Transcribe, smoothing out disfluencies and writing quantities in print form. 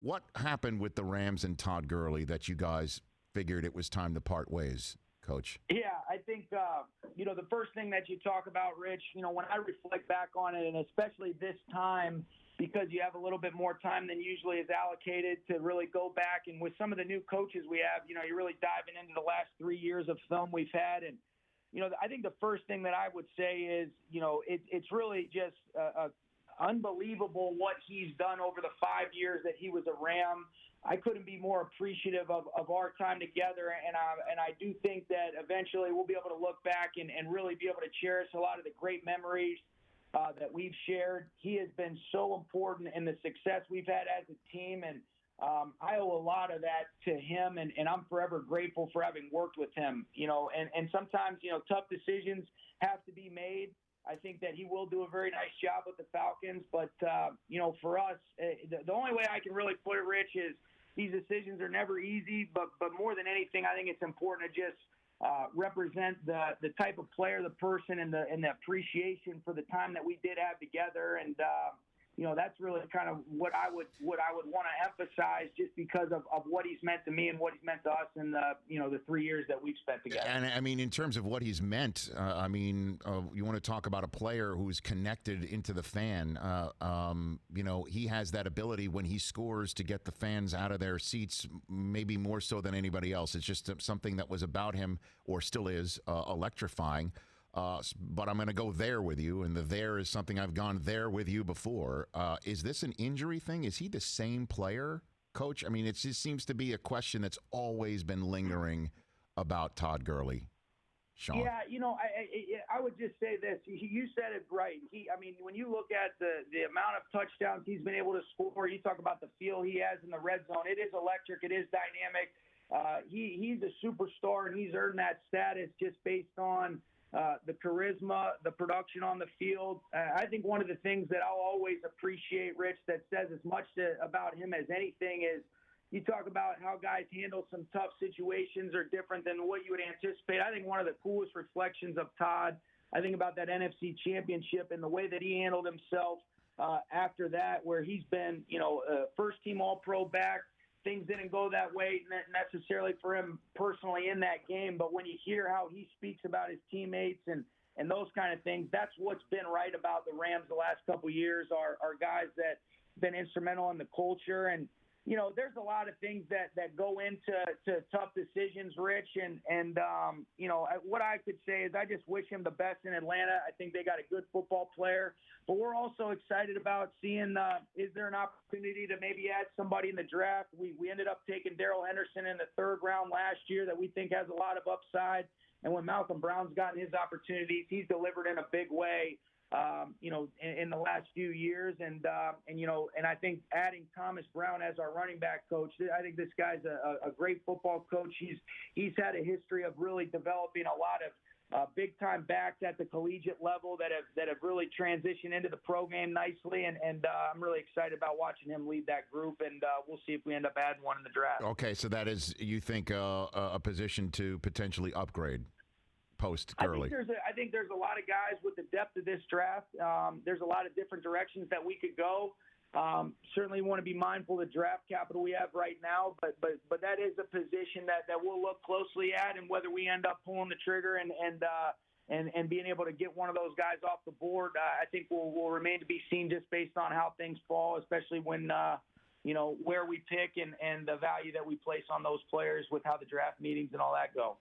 What happened with the Rams and Todd Gurley that you guys figured it was time to part ways, Coach? Yeah, I think, the first thing that you talk about, Rich, when I reflect back on it, and especially this time, because you have a little bit more time than usually is allocated to really go back. And with some of the new coaches we have, you're really diving into the last 3 years of film we've had. And, I think the first thing that I would say is, it's really just unbelievable what he's done over the 5 years that he was a Ram. I couldn't be more appreciative of our time together, and I do think that eventually we'll be able to look back and really be able to cherish a lot of the great memories that we've shared. He has been so important in the success we've had as a team, and I owe a lot of that to him, and I'm forever grateful for having worked with him. And sometimes, tough decisions have to be made. I think that he will do a very nice job with the Falcons, but, for us, the only way I can really put it, Rich, is these decisions are never easy, but more than anything, I think it's important to just represent the type of player, the person, and the appreciation for the time that we did have together. And, that's really kind of what I would want to emphasize, just because of what he's meant to me and what he's meant to us in the 3 years that we've spent together. And I mean, in terms of what he's meant, you want to talk about a player who's connected into the fan. He has that ability when he scores to get the fans out of their seats, maybe more so than anybody else. It's just something that was about him, or still is, electrifying. But I'm going to go there with you, and the there is something I've gone there with you before. Is this an injury thing? Is he the same player, Coach? I mean, it just seems to be a question that's always been lingering about Todd Gurley. Sean? Yeah, I would just say this. You said it right. When you look at the amount of touchdowns he's been able to score, you talk about the feel he has in the red zone. It is electric. It is dynamic. He's a superstar, and he's earned that status just based on the charisma, the production on the field. I think one of the things that I'll always appreciate, Rich, that says as much about him as anything is you talk about how guys handle some tough situations are different than what you would anticipate. I think one of the coolest reflections of Todd, I think about that NFC Championship and the way that he handled himself after that, where he's been, first-team All-Pro back. Things didn't go that way necessarily for him personally in that game, but when you hear how he speaks about his teammates and those kind of things, that's what's been right about the Rams the last couple of years, are guys that have been instrumental in the culture. And, there's a lot of things that go into tough decisions, Rich. And what I could say is I just wish him the best in Atlanta. I think they got a good football player. But we're also excited about seeing is there an opportunity to maybe add somebody in the draft. We ended up taking Darrell Henderson in the third round last year that we think has a lot of upside. And when Malcolm Brown's gotten his opportunities, he's delivered in a big way. In the last few years, and I think adding Thomas Brown as our running back coach, I think this guy's a great football coach. He's had a history of really developing a lot of big time backs at the collegiate level that have really transitioned into the pro game nicely, and I'm really excited about watching him lead that group, and we'll see if we end up adding one in the draft. Okay, so that is, you think, a position to potentially upgrade post Gurley? I think there's a lot of guys with the depth of this draft. There's a lot of different directions that we could go. Certainly want to be mindful of the draft capital we have right now, but that is a position that we'll look closely at, and whether we end up pulling the trigger and being able to get one of those guys off the board, I think will remain to be seen, just based on how things fall, especially when where we pick and the value that we place on those players with how the draft meetings and all that go.